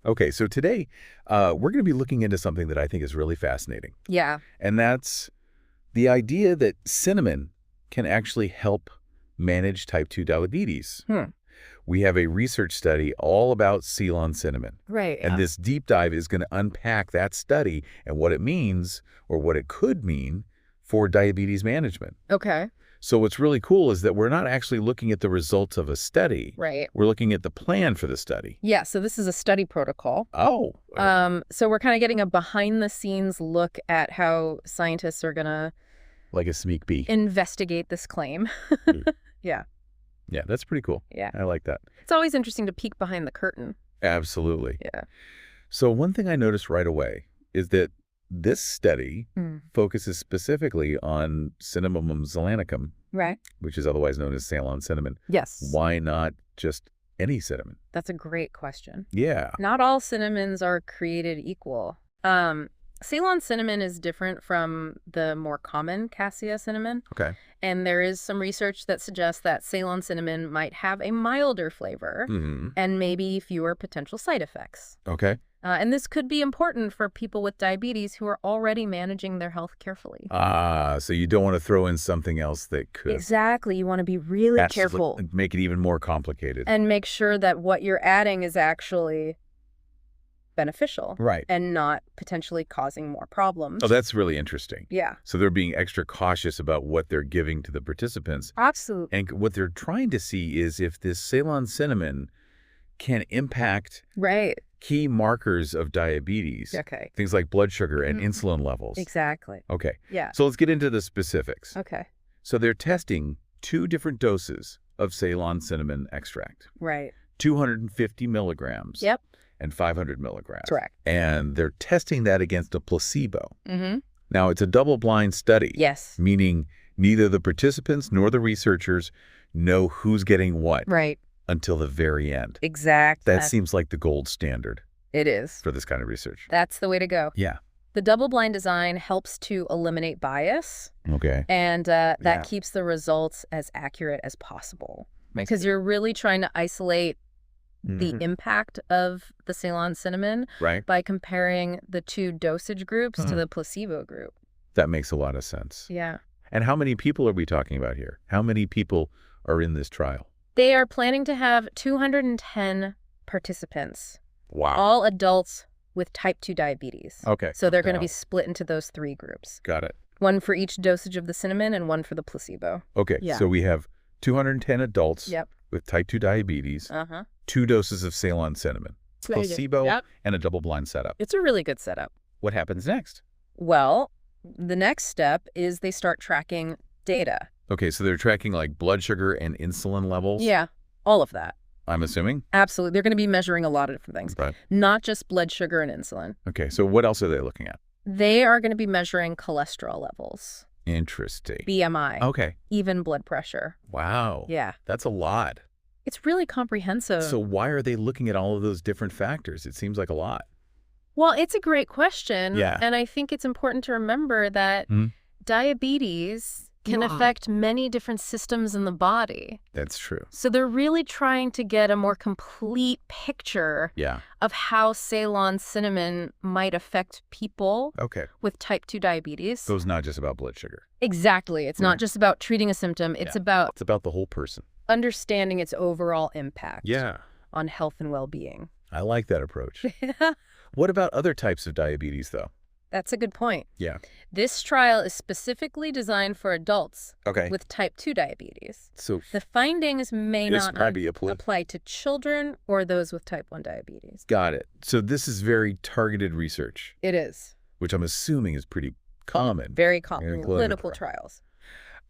Okay, so today we're going to be looking into something that I think is really fascinating. Yeah. And that's the idea that cinnamon can actually help manage type 2 diabetes. We have a research study all about Ceylon cinnamon. Right. And this deep dive is going to unpack that study and what it means or what it could mean for diabetes management. Okay. So what's really cool is that we're not actually looking at the results of a study. Right. We're looking at the plan for the study. Yeah, so this is a study protocol. Oh. So we're kind of getting a behind-the-scenes look at how scientists are going to... Like a sneak peek. Investigate this claim. Yeah. Yeah, that's pretty cool. Yeah. I like that. It's always interesting to peek behind the curtain. Absolutely. Yeah. So one thing I noticed right away is that this study focuses specifically on Cinnamomum zeylanicum, Right. which is otherwise known as Ceylon cinnamon. Yes. Why not just any cinnamon? That's a great question. Yeah. Not all cinnamons are created equal. Ceylon cinnamon is different from the more common cassia cinnamon. Okay. And there is some research that suggests that Ceylon cinnamon might have a milder flavor and maybe fewer potential side effects. Okay. And this could be important for people with diabetes who are already managing their health carefully. So you don't want to throw in something else that could... Exactly. You want to be really careful. Make it even more complicated. And make sure that what you're adding is actually beneficial. Right. And not potentially causing more problems. Oh, that's really interesting. Yeah. So they're being extra cautious about what they're giving to the participants. Absolutely. And what they're trying to see is if this Ceylon cinnamon can impact key markers of diabetes. Okay. Things like blood sugar and insulin levels. Exactly. Okay. Yeah. So let's get into the specifics. Okay. So they're testing 2 different doses of Ceylon cinnamon extract. Right. 250 milligrams. Yep. And 500 milligrams. Correct. And they're testing that against a placebo. Now, it's a double-blind study. Yes. Meaning neither the participants nor the researchers know who's getting what. Right. Until the very end. Exactly. That seems like the gold standard. It is. For this kind of research. That's the way to go. Yeah. The double-blind design helps to eliminate bias. Okay. And that keeps the results as accurate as possible. Because you're really trying to isolate the impact of the Ceylon cinnamon by comparing the 2 dosage groups to the placebo group. That makes a lot of sense. Yeah. And how many people are we talking about here? How many people are in this trial? They are planning to have 210 participants. Wow. All adults with type 2 diabetes. Okay. So they're going to be split into those 3 groups. Got it. One for each dosage of the cinnamon and one for the placebo. Okay. Yeah. So we have 210 adults Yep. with type 2 diabetes, 2 doses of Ceylon cinnamon, placebo, and a double-blind setup. It's a really good setup. What happens next? Well, the next step is they start tracking data. Okay, so they're tracking like blood sugar and insulin levels? Yeah, all of that. I'm assuming? Absolutely. They're going to be measuring a lot of different things, Right. not just blood sugar and insulin. Okay, so what else are they looking at? They are going to be measuring cholesterol levels, Interesting. BMI, Okay. even blood pressure. Wow. Yeah. That's a lot. It's really comprehensive. So why are they looking at all of those different factors? It seems like a lot. Well, it's a great question. Yeah. And I think it's important to remember that diabetes can affect many different systems in the body. That's true. So they're really trying to get a more complete picture of how Ceylon cinnamon might affect people with type 2 diabetes. So it's not just about blood sugar. Exactly. It's not just about treating a symptom. It's about the whole person. Understanding its overall impact Yeah. on health and well-being. I like that approach. What about other types of diabetes, though? That's a good point. Yeah. This trial is specifically designed for adults with type 2 diabetes. So the findings may not probably apply to children or those with type 1 diabetes. Got it. So this is very targeted research. It is. Which I'm assuming is pretty common. Very common in clinical trials.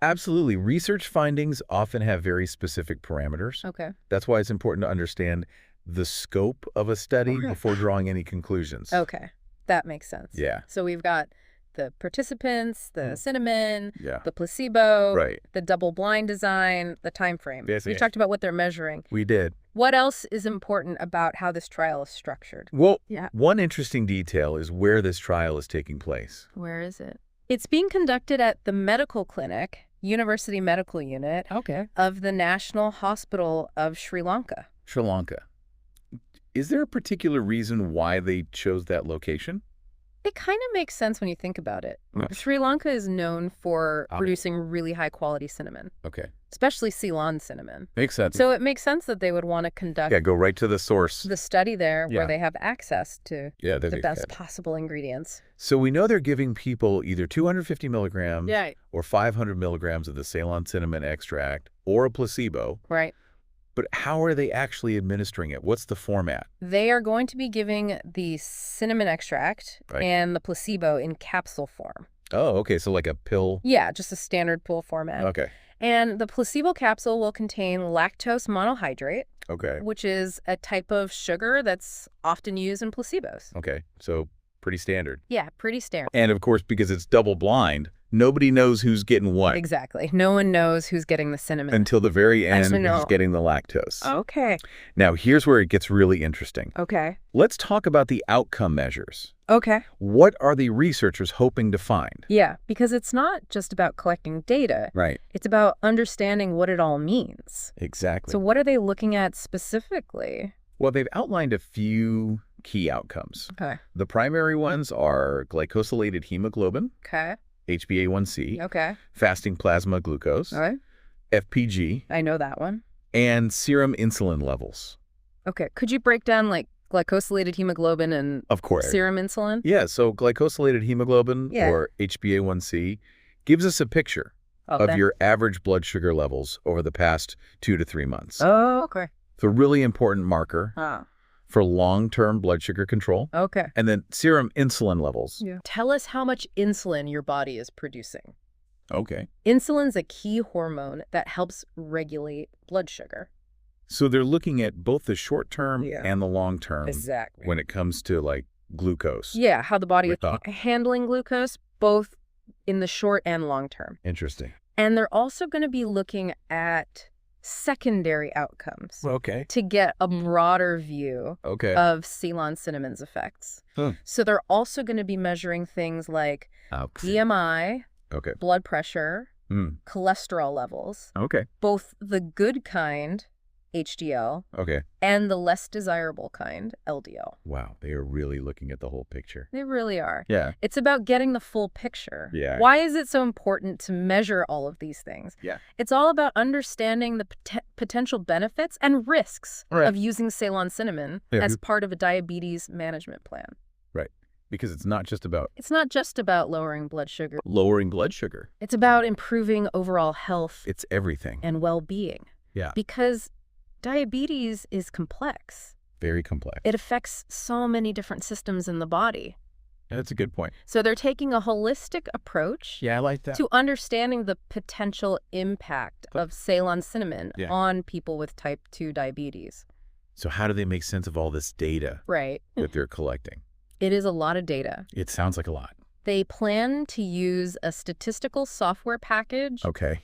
Absolutely. Research findings often have very specific parameters. Okay. That's why it's important to understand the scope of a study before drawing any conclusions. Okay. That makes sense. Yeah. So we've got the participants, the cinnamon, the placebo, the double-blind design, the time frame. We talked about what they're measuring. We did. What else is important about how this trial is structured? Well, one interesting detail is where this trial is taking place. Where is it? It's being conducted at the medical clinic, University Medical Unit of the National Hospital of Sri Lanka. Sri Lanka. Is there a particular reason why they chose that location? It kind of makes sense when you think about it. Sri Lanka is known for producing really high-quality cinnamon. Okay. Especially Ceylon cinnamon. Makes sense. So it makes sense that they would want to conduct... Yeah, go right to the source. ...the study there where they have access to the best possible ingredients. So we know they're giving people either 250 milligrams or 500 milligrams of the Ceylon cinnamon extract or a placebo. Right. But how are they actually administering it? What's the format? They are going to be giving the cinnamon extract and the placebo in capsule form. Oh, okay. So like a pill? Yeah, just a standard pill format. Okay. And the placebo capsule will contain lactose monohydrate, which is a type of sugar that's often used in placebos. Okay. So pretty standard. Yeah, pretty standard. And of course, because it's double blind, nobody knows who's getting what. Exactly. No one knows who's getting the cinnamon. Until the very end, who's getting the lactose. Okay. Now, here's where it gets really interesting. Okay. Let's talk about the outcome measures. Okay. What are the researchers hoping to find? Yeah, because it's not just about collecting data. Right. It's about understanding what it all means. Exactly. So what are they looking at specifically? Well, they've outlined a few key outcomes. Okay. The primary ones are glycosylated hemoglobin. Okay. HbA1c. Okay. Fasting plasma glucose. All right. FPG. I know that one. And serum insulin levels. Okay. Could you break down like glycosylated hemoglobin and serum insulin? Yeah. So glycosylated hemoglobin or HbA1c gives us a picture of your average blood sugar levels over the past 2 to 3 months. Oh, okay. It's a really important marker for long-term blood sugar control. Okay. And then serum insulin levels. Yeah. Tell us how much insulin your body is producing. Okay. Insulin's a key hormone that helps regulate blood sugar. So they're looking at both the short-term and the long-term when it comes to, like, glucose. Yeah, how the body is handling glucose, both in the short and long term. Interesting. And they're also going to be looking at secondary outcomes to get a broader view of Ceylon cinnamon's effects. So they're also going to be measuring things like BMI, blood pressure, cholesterol levels, both the good kind, HDL, and the less desirable kind, LDL. Wow, they are really looking at the whole picture. They really are. Yeah. It's about getting the full picture. Yeah. Why is it so important to measure all of these things? Yeah. It's all about understanding the potential benefits and risks of using Ceylon cinnamon as part of a diabetes management plan. Right. Because it's not just about... It's not just about lowering blood sugar. Lowering blood sugar. It's about improving overall health. It's everything. And well-being. Yeah. Because diabetes is complex. Very complex. It affects so many different systems in the body. That's a good point. So they're taking a holistic approach I like that. to understanding the potential impact of Ceylon cinnamon on people with type 2 diabetes. So how do they make sense of all this data that they're collecting? It is a lot of data. It sounds like a lot. They plan to use a statistical software package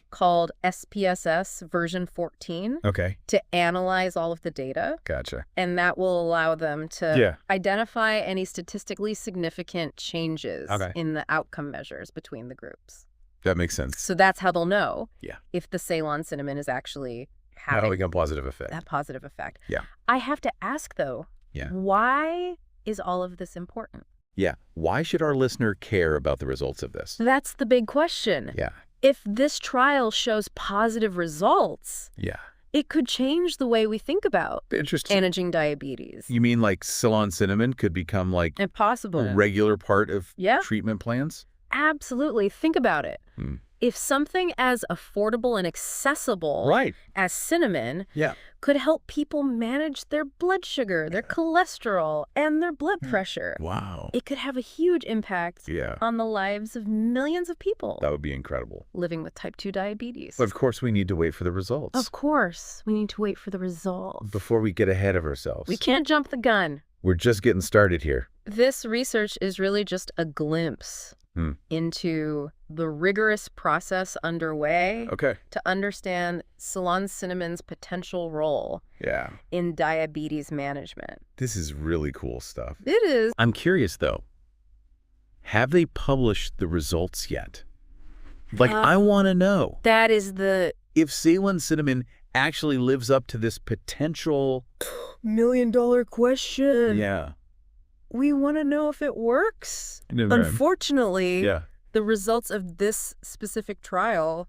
called SPSS version 14 to analyze all of the data. Gotcha. And that will allow them to identify any statistically significant changes in the outcome measures between the groups. That makes sense. So that's how they'll know if the Ceylon cinnamon is actually having a positive effect. That positive effect. Yeah. I have to ask, though, why is all of this important? Yeah. Why should our listener care about the results of this? That's the big question. Yeah. If this trial shows positive results, it could change the way we think about managing diabetes. You mean like Ceylon cinnamon could become like a regular part of treatment plans? Absolutely. Think about it. If something as affordable and accessible as cinnamon could help people manage their blood sugar, their cholesterol, and their blood pressure, it could have a huge impact on the lives of millions of people. That would be incredible. Living with type 2 diabetes. But of course, we need to wait for the results. Of course, we need to wait for the results. Before we get ahead of ourselves. We can't jump the gun. We're just getting started here. This research is really just a glimpse into the rigorous process underway to understand Ceylon cinnamon's potential role in diabetes management. This is really cool stuff. It is. I'm curious, though. Have they published the results yet? Like, I want to know. That is the... If Ceylon cinnamon actually lives up to this potential million-dollar question. Yeah. We want to know if it works. Unfortunately, the results of this specific trial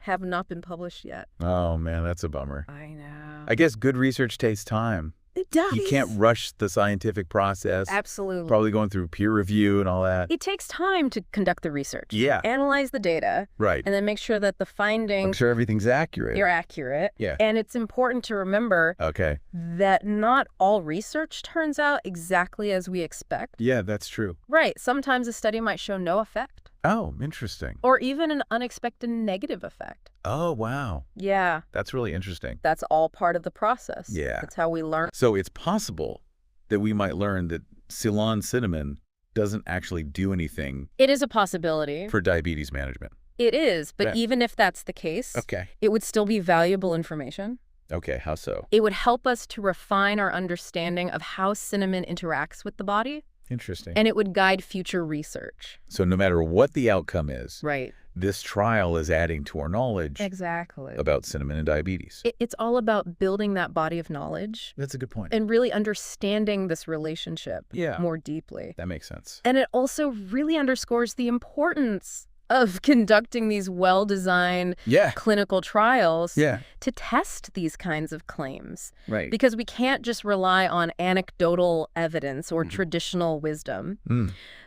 have not been published yet. Oh, man, that's a bummer. I know. I guess good research takes time. It does. You can't rush the scientific process. Absolutely. Probably going through peer review and all that. It takes time to conduct the research. Yeah. Analyze the data. Right. And then make sure that the findings... Make sure everything's accurate. You're accurate. Yeah. And it's important to remember that not all research turns out exactly as we expect. Yeah, that's true. Right. Sometimes a study might show no effect. Oh, interesting. Or even an unexpected negative effect. Oh, wow. Yeah. That's really interesting. That's all part of the process. Yeah. That's how we learn. So it's possible that we might learn that Ceylon cinnamon doesn't actually do anything. It is a possibility. For diabetes management. It is, but even if that's the case, it would still be valuable information. Okay, how so? It would help us to refine our understanding of how cinnamon interacts with the body. Interesting. And it would guide future research. So no matter what the outcome is, right, this trial is adding to our knowledge about cinnamon and diabetes. It's all about building that body of knowledge. That's a good point. And really understanding this relationship more deeply. That makes sense. And it also really underscores the importance of conducting these well-designed clinical trials to test these kinds of claims. Right. Because we can't just rely on anecdotal evidence or traditional wisdom.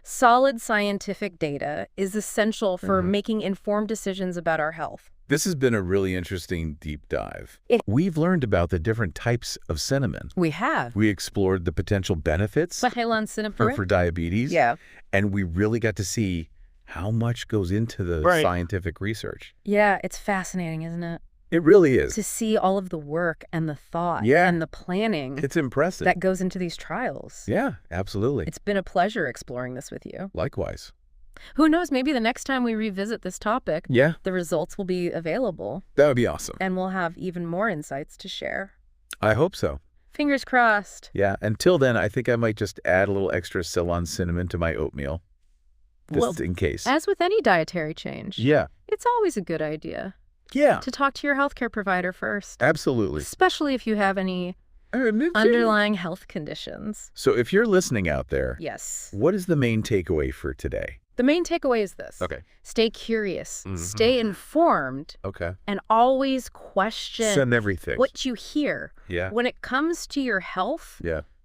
Solid scientific data is essential for making informed decisions about our health. This has been a really interesting deep dive. We've learned about the different types of cinnamon. We have. We explored the potential benefits Ceylon cinnamon for diabetes. Yeah. And we really got to see how much goes into the scientific research. Yeah, it's fascinating, isn't it? It really is. To see all of the work and the thought and the planning. It's impressive. That goes into these trials. Yeah, absolutely. It's been a pleasure exploring this with you. Likewise. Who knows, maybe the next time we revisit this topic, the results will be available. That would be awesome. And we'll have even more insights to share. I hope so. Fingers crossed. Yeah, until then, I think I might just add a little extra Ceylon cinnamon to my oatmeal. Just in case. As with any dietary change. Yeah. It's always a good idea. Yeah. To talk to your healthcare provider first. Absolutely. Especially if you have any underlying health conditions. So if you're listening out there, what is the main takeaway for today? The main takeaway is this. Stay curious. Stay informed. And always question everything. What you hear. When it comes to your health,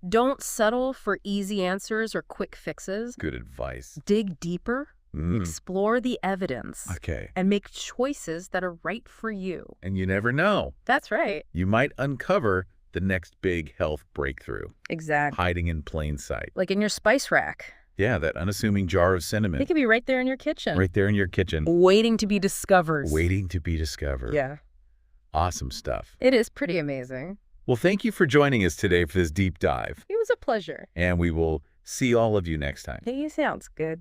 don't settle for easy answers or quick fixes. Good advice. Dig deeper. Explore the evidence. And make choices that are right for you. And you never know. That's right. You might uncover the next big health breakthrough. Exactly. Hiding in plain sight. Like in your spice rack. Yeah, that unassuming jar of cinnamon. It could be right there in your kitchen. Right there in your kitchen. Waiting to be discovered. Waiting to be discovered. Yeah. Awesome stuff. It is pretty amazing. Well, thank you for joining us today for this deep dive. It was a pleasure. And we will see all of you next time. It sounds good.